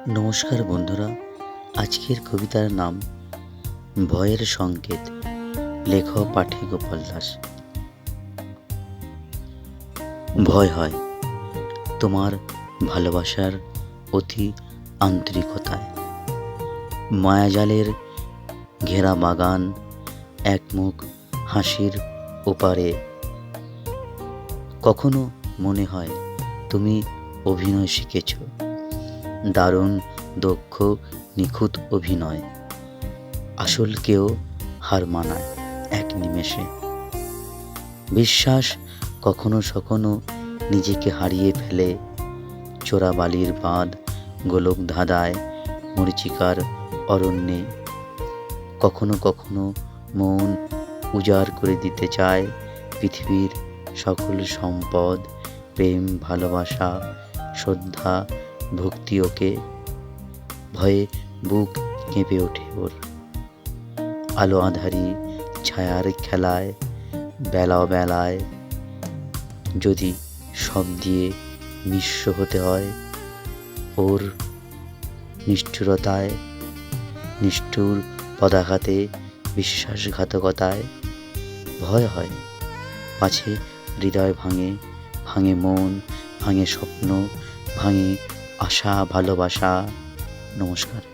নমস্কার বন্ধুরা, আজকের কবিতার নাম ভয়ের সংকেত। লেখক পাঠে গোপাল দাস। ভয় হয় তোমার ভালোবাসার অতি আন্তরিকতায়, মায়াজালের ঘেরা বাগান, একমুখ হাসির ওপারে। কখনো মনে হয় তুমি অভিনয় শিখেছ, দারুণ দক্ষ নিখুঁত অভিনয়। আসল কেউ হার মানায় এক নিমেষে। বিশ্বাস কখনো সখনো নিজেকে হারিয়ে ফেলে, চোরাবালির বাঁধ, গোলক ধাঁধায়, মরীচিকার অরণ্যে। কখনো কখনো মন উজাড় করে দিতে চায় পৃথিবীর সকল সম্পদ, প্রেম, ভালোবাসা, শ্রদ্ধা, ভক্তি। ওকে ভয়ে বুক কেঁপে ওঠে ওর। আলো আঁধারি ছায়ার খেলায়, বেলায় যদি সব দিয়ে নিঃস্ব হতে হয়, ওর নিষ্ঠুরতায়, নিষ্ঠুর পদাঘাতে, বিশ্বাসঘাতকতায় ভয় হয় পাছে হৃদয় ভাঙে, ভাঙে মন, ভাঙে স্বপ্ন, ভাঙে আশা, ভালোবাসা। নমস্কার।